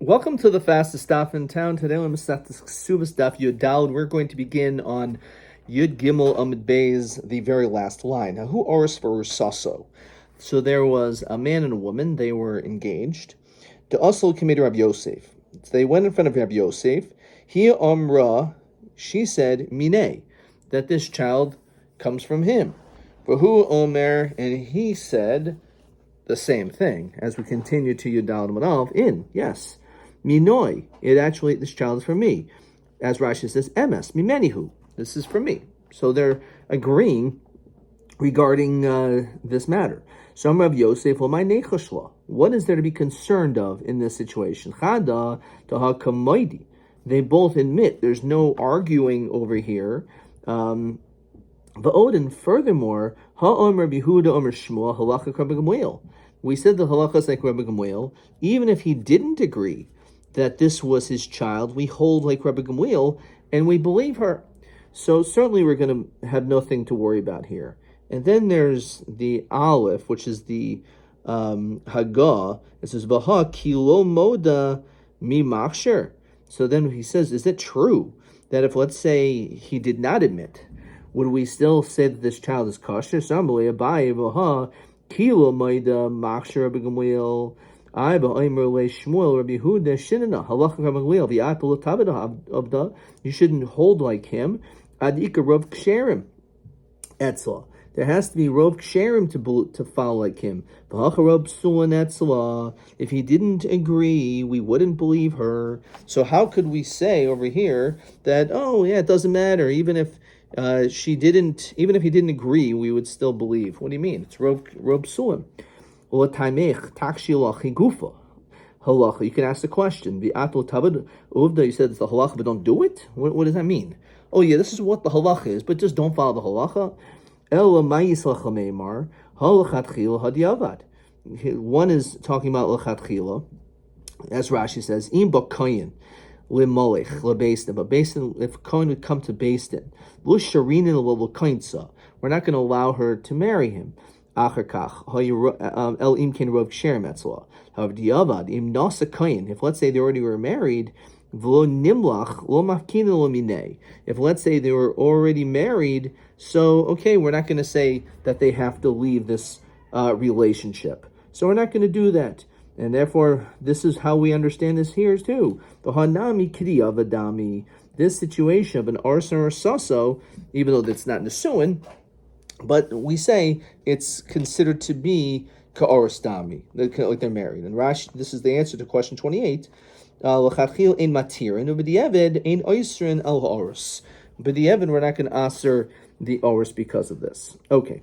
Welcome to the fastest daf in town. Today we're Subas daf Yud Daled. We're going to begin on Yud Gimel Amid Beis, the very last line. Now, who oris for Sasso? So there was a man and a woman. They were engaged. The Asl committed Rabbi Yosef. So they went in front of Rabbi Yosef. He Amra, she said, Mine, that this child comes from him. Vahu Omer, and he said the same thing as we continue to Yud Daled Manav in, yes. Minoi, this child is for me. As Rashi says, Emes, Mimenihu, this is for me. So they're agreeing regarding this matter. So Rav Yosef, what is there to be concerned of in this situation? Chada taha kamoidi. They both admit there's no arguing over here. Va'odin, furthermore, ha'om Rabbi Yehuda omer Shmuel halacha Rabbi Gamliel. We said the halacha is like Rabbi Gamliel. Even if he didn't agree that this was his child, we hold like Rabbi Gamliel, and we believe her. So certainly we're going to have nothing to worry about here. And then there's the Aleph, which is the Hagah. It says, Vaha kilo moda mi machsher. So then he says, is it true that if, let's say, he did not admit, would we still say that this child is kosher? Sambalei Abaye Vaha kilo moda machsher Rabbi Gamliel. You shouldn't hold like him. There has to be Rov Ksherim to follow like him. If he didn't agree, we wouldn't believe her. So how could we say over here that, it doesn't matter, even if he didn't agree, we would still believe? What do you mean? It's Rov Psulim. You can ask the question. You said it's the halacha, but don't do it? What does that mean? Oh yeah, this is what the halacha is, but just don't follow the halacha. One is talking about lechatchila, as Rashi says, im b'koyin limolech lebeistin, but beistin, if kohen would come to beistin, l'sharinin l'kainsa, we're not going to allow her to marry him. However, if let's say they already were married, if let's say they were already married, so okay, we're not going to say that they have to leave this relationship. So we're not going to do that. And therefore, this is how we understand this here too. This situation of an arson or sasso, even though it's not nesuin, but we say it's considered to be ka'oros dami, like they're married. And Rashi, this is the answer to question 28. L'chachil ein matirin, u'b'di'eved ein oisrin al ha'oros. B'di'eved, we're not going to answer the oros because of this. Okay.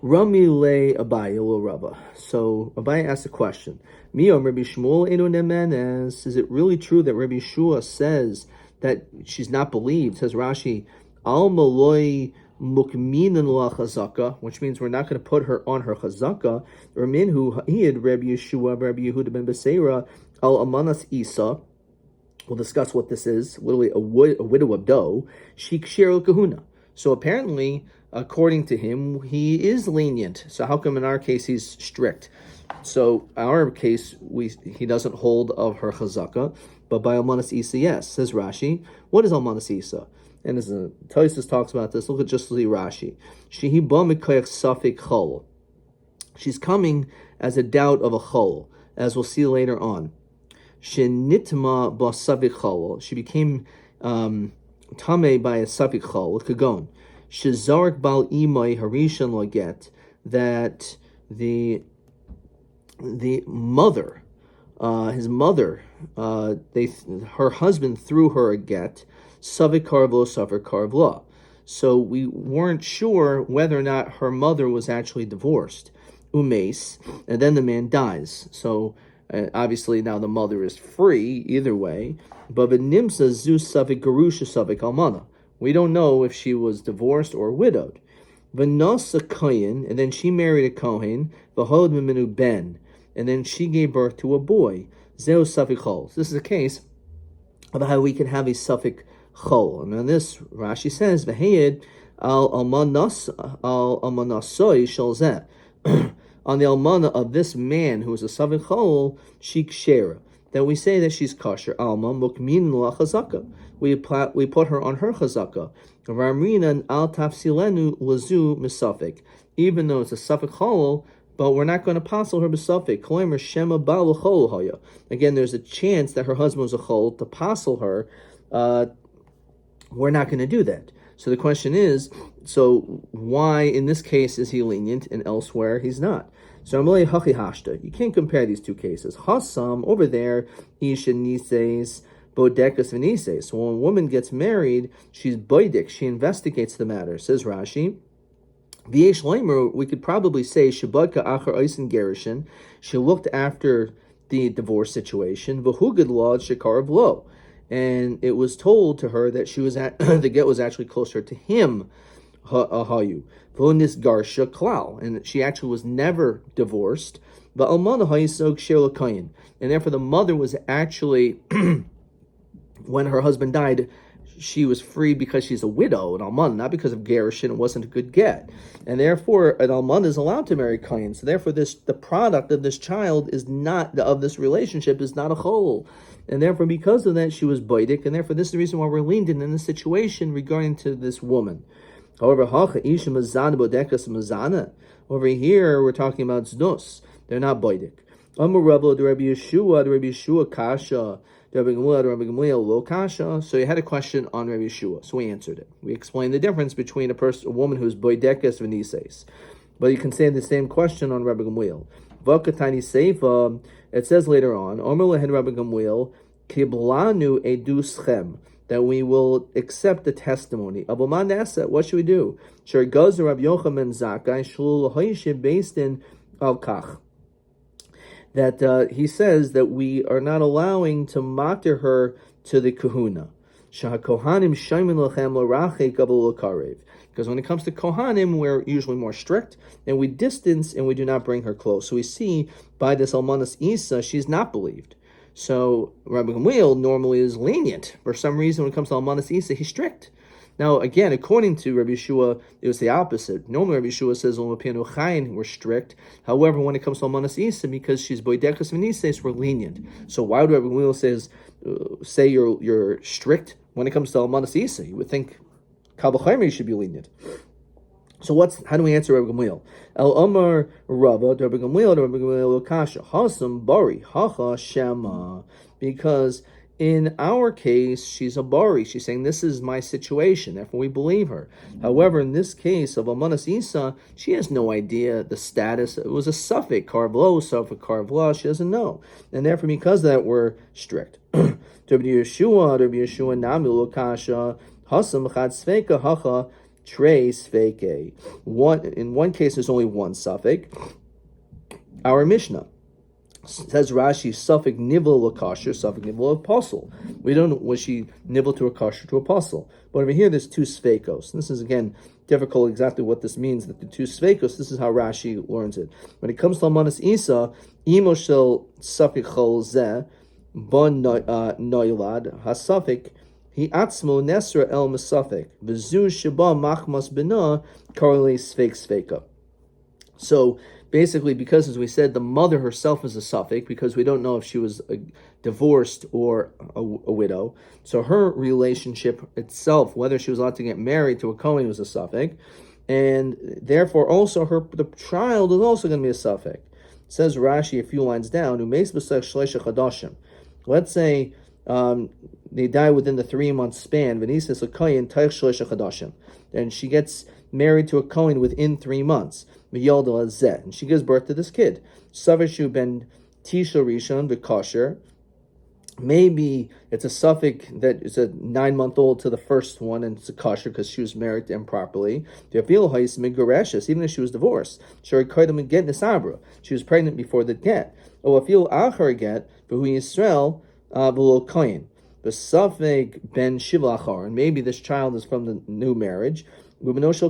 Rami le Abaye lo Rabba. So Abaye asked a question. Miyom Rabbi Shmuel enu nemenes. Is it really true that Rabbi Shua says that she's not believed? Says Rashi, al maloi mukminin la chazaka, which means we're not going to put her on her chazaka. Or minhu ha'id Rabbi Yeshua, Rabbi Yehuda ben Beseira, al amanas Isa. We'll discuss what this is. Literally, a widow of dough. She kshir kahuna. So apparently, according to him, he is lenient. So how come in our case he's strict? So in our case, he doesn't hold of her chazaka, but by almanas Isa, yes. Says Rashi, what is almanas Isa? And as Tosfos talks about this, look at just the Rashi. Shehi ba mikoyach safek chol. She's coming as a doubt of a chol, as we'll see later on. Shenitma ba safek chol. She became tameh by a safek chol, kagon. Shezarik bal imay harishan laget, that the mother, his mother, her husband threw her a get. Savik karvlo, suffer karvla. So we weren't sure whether or not her mother was actually divorced. Umes, and then the man dies. So obviously now the mother is free either way. But nimsa zu savik garusha savik almana. We don't know if she was divorced or widowed. Vanasa kohen, and then she married a kohen. V'hod mimenu ben, and then she gave birth to a boy. Zeu savik chol. This is a case of how we can have a suffix chol. And on this, Rashi says, "V'heyed al almanasoi shalzeh." On the almana of this man who is a suffix chol, she kshera. that we say that she's kosher. Alma mukmin la chazaka. We put her on her chazaka. Ramrinan al tafsilenu lazu misafik. Even though it's a suffik halal, but we're not going to passel her b'safik. Koimer shema bal chol haya. Again, there's a chance that her husband was a chol to passel her. We're not going to do that. So the question is, so why in this case is he lenient and elsewhere he's not? So Amalei Hachi Hashta. You can't compare these two cases. Hassam over there, Isha Nises, Bodekas Venises. So when a woman gets married, she's boidik, she investigates the matter, says Rashi. V'yesh Leimer, we could probably say Shabadka Achar Eisen Gerishin. She looked after the divorce situation. V'hugad Lad Shekar V'lo. And it was told to her that she was the get was actually closer to him, Hayu. V'onis Garsha Klal. And she actually was never divorced. But Almana Hayisog Shelakayin. And therefore the mother was actually, when her husband died, she was free because she's a widow, an almana, not because of gerushin. It wasn't a good get, and therefore an almana is allowed to marry kayin. So therefore, the product of this child is not of this relationship is not a chol, and therefore because of that she was baidik, and therefore this is the reason why we're lenient in this situation regarding to this woman. However, hacha isha mazana bodekas mazana. Over here we're talking about znus. They're not baidik. Amar Rabbi the Rabbi Yeshua kasha. So you had a question on Rabbi Yeshua, so we answered it. We explained the difference between a woman who's boidekas v'nises, but you can say the same question on Rabbi Gamliel. V'akatani seifa, it says later on, Omer lehen Rabbi Gamliel, kiblanu eduschem, that we will accept the testimony. Abuman Nasa, what should we do? Shar gaz Rabbi Yochanan Zakai shlu l'hoyishim based in al-kach. That he says that we are not allowing to matter her to the kahuna. Because when it comes to kohanim, we're usually more strict, and we distance and we do not bring her close. So we see by this almanas Isa, she's not believed. So Rabbi Gamliel normally is lenient. For some reason, when it comes to almanas Isa, he's strict. Now, again, according to Rabbi Yeshua, it was the opposite. Normally, Rabbi Yeshua says, we're strict. However, when it comes to Almanas Isa, because she's boidekas v'nises, we're lenient. So why would Rabbi Gamliel say you're strict when it comes to Almanas Isa? You would think Kal v'chomer you should be lenient. So how do we answer Rabbi Gamliel? El Amar Rabba, Rabbi Gamliel, Kasha, Hasam Bari, Hacha Shema. Because in our case, she's a bari. She's saying, this is my situation, therefore we believe her. However, in this case of Almanas Isa, she has no idea the status. It was a suffix, karvlo, suffix, karvla. She doesn't know. And therefore, because of that, we're strict. Rabbi Yeshua, Namu, Lokasha, Hasam, Chad Sveka, Hacha, Trey, Sveke. In one case, there's only one suffix. Our Mishnah says Rashi, suffix nivel l'kasher, suffix nivel apostle. We don't know, was she nivel to a kasher to apostle? But over here, there's two sveikos. This is, again, difficult exactly what this means, that the two sveikos, this is how Rashi learns it. When it comes to Almanas Isa, imo shel suffix chol zeh, bon noilad, ha-suffix, he atzmo nesra el mesafik, v'zu sheba machmas bina, karle sveika. So, basically, because, as we said, the mother herself is a suffix, because we don't know if she was divorced or a widow. So her relationship itself, whether she was allowed to get married to a Kohen, was a suffix. And therefore, also, the child is also going to be a suffix. It says Rashi a few lines down, let's say they die within the 3-month span, and she gets married to a Kohen within 3 months. And she gives birth to this kid. Savishu ben Tisha Rishon v'kosher. Maybe it's a suffix that is a 9-month-old to the first one, and it's a kosher because she was married improperly. Even if she was divorced. She was pregnant before the get. Or get, who Yisrael below Kohen. The suffix ben Shivlachar, and maybe this child is from the new marriage. So this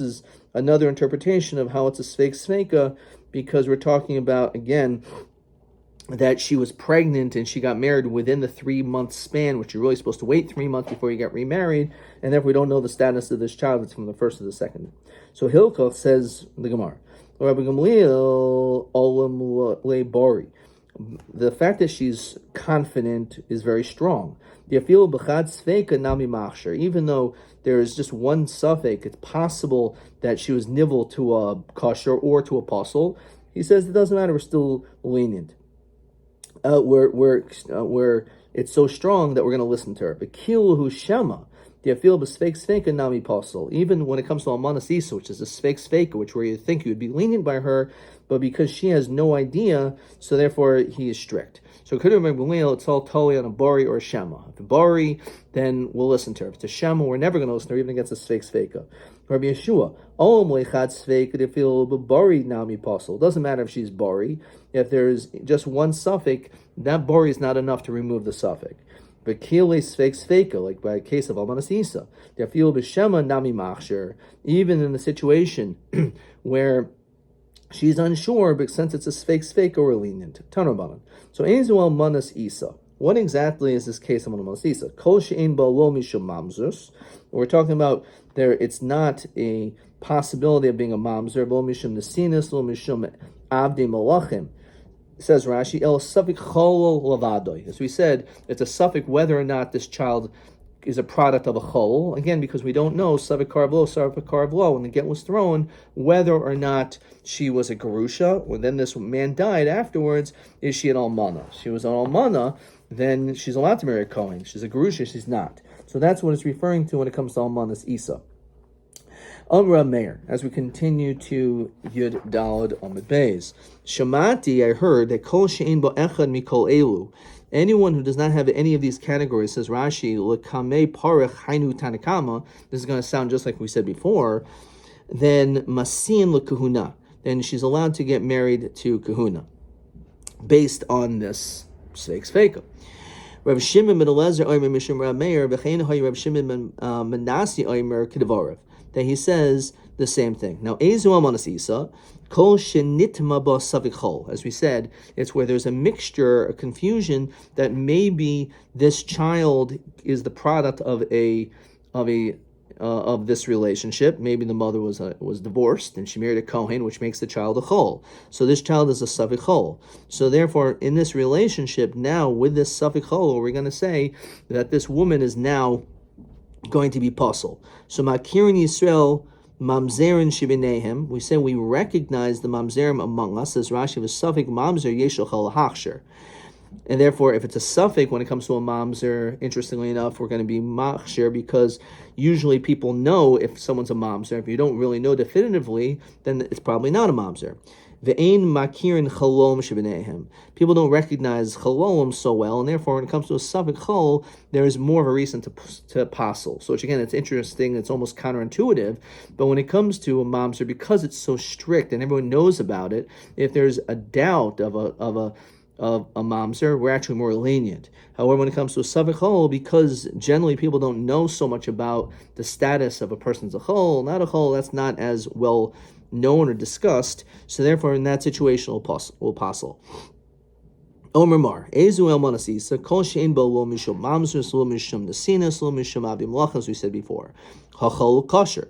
is another interpretation of how it's a sfeik sveika, because we're talking about, again, that she was pregnant and she got married within the 3-month span, which you're really supposed to wait 3 months before you get remarried, and therefore we don't know the status of this child, it's from the first to the second. So Hilchot says, the Gemara, Rabbi Gamliel olam lebari. The fact that she's confident is very strong. Even though there is just one suffix, it's possible that she was nivel to a kosher or to apostle. He says it doesn't matter. We're still lenient. Where it's so strong that we're going to listen to her. But kiluhu shema. Even when it comes to Almanas Isa, which is a Sfeik, which where you think you would be lenient by her, but because she has no idea, so therefore he is strict. So could it's all totally on a Bari or a Shema. If a Bari, then we'll listen to her. If it's a Shema, we're never going to listen to her, even against a Sfeik. Rabbi Yeshua, Bari Nami Apostle. It doesn't matter if she's Bari. If there's just one suffix, that Bari is not enough to remove the suffix. But kile sfeika, like by a case of Almanas Isa, feel b'shema nami machsher, even in the situation where she's unsure, but since it's a sfeika or lenient. Tanobanan. So Ezu Almanas Isa. What exactly is this case of Almanas Isa? Kol she'ein ba lo mishum mamzus. We're talking about there. It's not a possibility of being a mamzer. Lo mishum nesinas, lo mishum avdi malachim. Says Rashi, El Safik Chol Lavadoy. As we said, it's a suffix whether or not this child is a product of a chol. Again, because we don't know Safik Karvlo, when the get was thrown, whether or not she was a Gerusha, or then this man died afterwards, is she an Almana? If she was an Almana, then she's allowed to marry a Kohen. She's a Gerusha, she's not. So that's what it's referring to when it comes to Almanas Isa. Amra Meir, as we continue to Yud Dalad Amid Beis. Shamati, I heard that Kol She'ein Bo Echad Mikol Elu. Anyone who does not have any of these categories, says Rashi, L'kamei Parech Hainu Tanakama, this is going to sound just like we said before, then Masin L'Kahuna, then she's allowed to get married to Kahuna, based on this Sfeika. Rav Shimon ben Elazar Omer Mishum Rav Meir, V'chein Hay Rav Shimon ben Menasi Omer Kedavarev. That he says the same thing. Now, Ezu Almanas Isa, Kol Shenitma Ba Safik Chol. As we said, it's where there's a mixture, a confusion that maybe this child is the product of this relationship. Maybe the mother was divorced and she married a Kohen, which makes the child a Chol. So this child is a Safik Chol. So therefore, in this relationship now with this Safik Chol, we're going to say that this woman is now going to be puzzle. So Makirin Yisrael Mamzerin Shibinehem, we say we recognize the Mamzerim among us, as Rashi was Safik Mamzer Yeshachal Hachsher. And therefore, if it's a suffix when it comes to a mamzer, interestingly enough, we're going to be machsher, because usually people know if someone's a mamzer. If you don't really know definitively, then it's probably not a mamzer. Ve'ein makirin chalom shebenehem. People don't recognize chalom so well, and therefore, when it comes to a suffix chol, there is more of a reason to apostle. So, which again, it's interesting. It's almost counterintuitive. But when it comes to a mamzer, because it's so strict and everyone knows about it, if there's a doubt of a mamzer, we're actually more lenient. However, when it comes to a safek chol, because generally people don't know so much about the status of a person's a chol, not a chol, that's not as well known or discussed. So therefore, in that situation, we'll apostle. Omer Mar, Ezu Almanas Isa, Kol Shein Bo Lo Mishum Mamzer, Lo Mishum Nesinas, Lo Mishum Abim Lach, as we said before. Chachol kosher,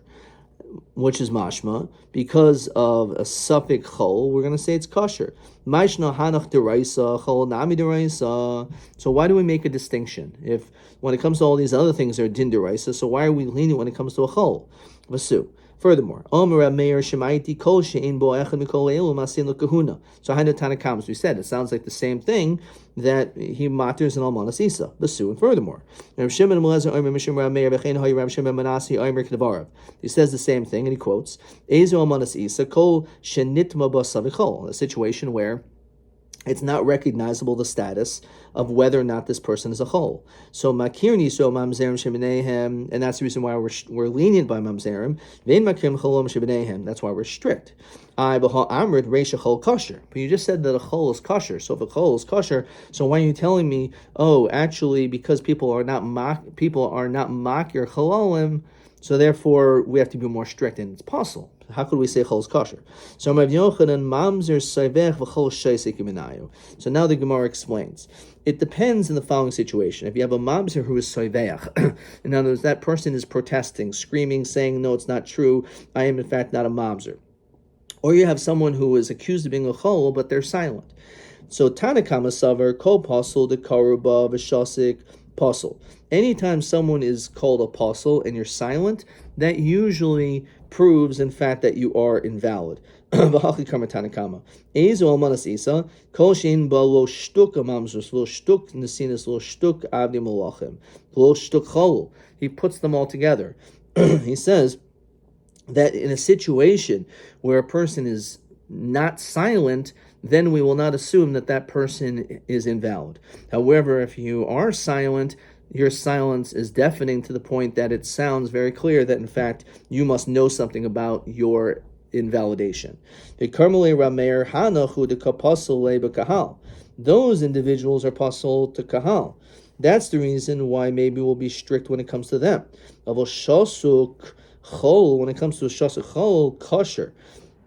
which is mashma, because of a suffix chol, we're going to say it's kosher. Maishna hanach deraisa, chol nami deraisa. So why do we make a distinction? If when it comes to all these other things, they're din deraisa, so why are we lenient when it comes to a chol? Vasu. Furthermore, Omer Meir Shemaiti Kol Shein Bo Echad Mikol Elu Masin L'Kahuna. So Hainu Tanakam, as we said, it sounds like the same thing that he matters in Almanas Isa. Basu. And furthermore, Rav Shimon Elazar Omer Mishum Rav Meir V'chein Hay Rav Shimon Menasi Omer Kedavarav. He says the same thing, and he quotes Ezu Almanas Isa Kol Shenitma Ba Savichol, a situation where it's not recognizable the status of whether or not this person is a chol. So makirni so mamzerim shebenehem, and that's the reason why we're lenient by mamzerim. Vein makrim cholom shebenehem. That's why we're strict. I b'ha amrid reisha chol kosher. But you just said that a chol is kosher. So if a chol is kosher, so why are you telling me? Oh, actually, because people are not makir chololim, so therefore we have to be more strict, and it's possible. How could we say chol is kosher? So Rav Yochanan mamzer savech v'chol sheisek iminayu. So now the Gemara explains. It depends in the following situation. If you have a mamzer who is savech, in other words, that person is protesting, screaming, saying, no, it's not true, I am in fact not a mamzer. Or you have someone who is accused of being a chol, but they're silent. So Tanakama Savar, Ko Pasul, the Karuba, Vishasik, Pasul. Anytime someone is called apostle and you're silent, that usually proves, in fact, that you are invalid. V'hachi karma Tanakama. Ezo almanas isa, kol shein ba lo shtuk amamzus, lo shtuk nesinas, lo shtuk avdi malachim, lo shtuk chol. He puts them all together. He says that in a situation where a person is not silent, then we will not assume that that person is invalid. However, if you are silent, your silence is deafening to the point that it sounds very clear that, in fact, you must know something about your invalidation. Those individuals are pasul to kahal. That's the reason why maybe we'll be strict when it comes to them. When it comes to a shasuk chol, kosher.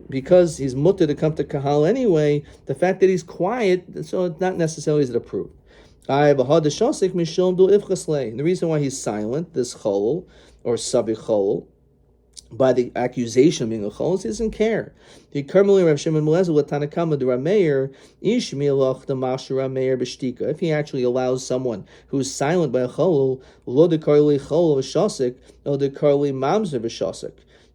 Because he's mutter to come to kahal anyway, the fact that he's quiet, so it's not necessarily is it approved. And the reason why he's silent, this chol, or sabi chol, by the accusation of being a chol, he doesn't care. If he actually allows someone who's silent by a chol,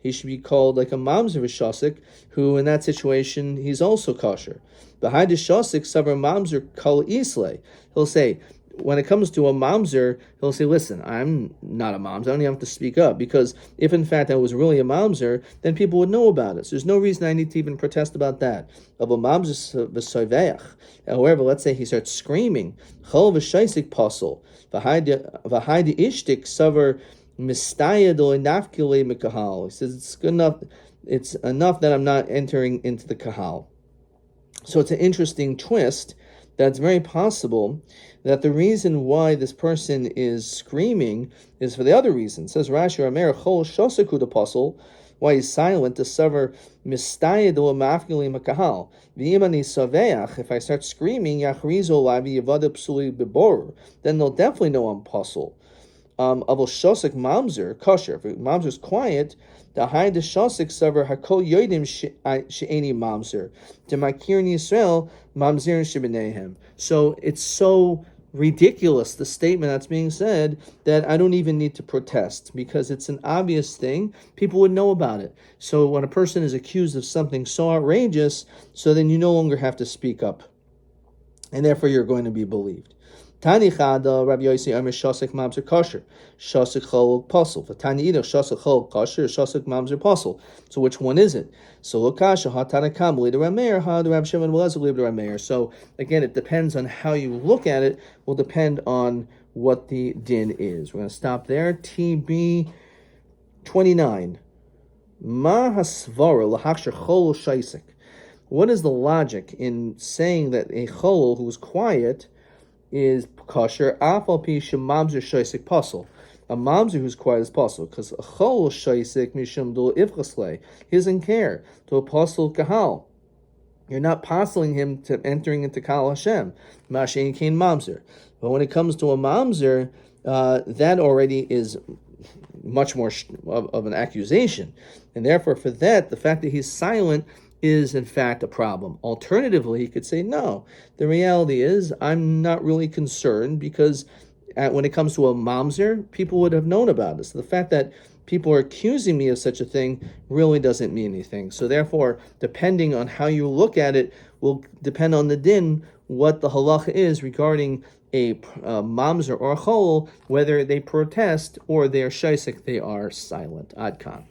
he should be called like a mamzer v'shasik, who in that situation, he's also kosher. Behind the shasik, savar mamzer kol islay. He'll say, when it comes to a mamzer, he'll say, listen, I'm not a mamzer, I don't even have to speak up, because if in fact I was really a mamzer, then people would know about it. So there's no reason I need to even protest about that. Of a mamzer v'soiveach. However, let's say he starts screaming, chol v'shaisik pasul, v'hai de ishtik savar he says it's good enough. It's enough that I'm not entering into the kahal. So it's an interesting twist. That's very possible that the reason why this person is screaming is for the other reason. It says Rashi Rameir Chol Shosaku the apostle. Why he's silent to sever mistayed or mafkili makahal. V'imani saveach. If I start screaming, yachrizo lavi yavada psuli bebor, then they'll definitely know I'm apostle. Avol shosik mamzer kosher. If mamzer is quiet, the high the shosik sever hakol yodim she'eni mamzer. To makir Yisrael mamzer shebenehem. So it's so ridiculous, the statement that's being said, that I don't even need to protest, because it's an obvious thing. People would know about it. So when a person is accused of something so outrageous, so then you no longer have to speak up, and therefore you're going to be believed. Tani chada Rabbi Yossi Omer shasik mamzer kosher, shasik chol pasul. For tani either shasik chol kosher, shasik mamzer pasul. So which one is it? So lokasha ha tanakam li the Rameir, ha the Rab Shimon Elazar li the Rameir. So again, it depends on how you look at it. Will depend on what the din is. We're going to stop there. TB 29. Ma hasvara lahaksher chol shaisik. What is the logic in saying that a chol who's quiet is kosher, afal pi shemamzer shaisik pasul? A mamzer who's quiet is pasul, because a chol shaisik mishum dul ivchaslei, he doesn't care. To a pasul kahal, you're not pasling him to entering into Kal Hashem. Mashen kain mamzer. But when it comes to a mamzer, that already is much more of an accusation, and therefore for that, the fact that he's silent is in fact a problem. Alternatively, he could say, no, the reality is I'm not really concerned, because when it comes to a mamzer, people would have known about it. So the fact that people are accusing me of such a thing really doesn't mean anything. So therefore, depending on how you look at it, will depend on the din, what the halacha is regarding a mamzer or a chol, whether they protest or they are shaisik, they are silent. Ad kan.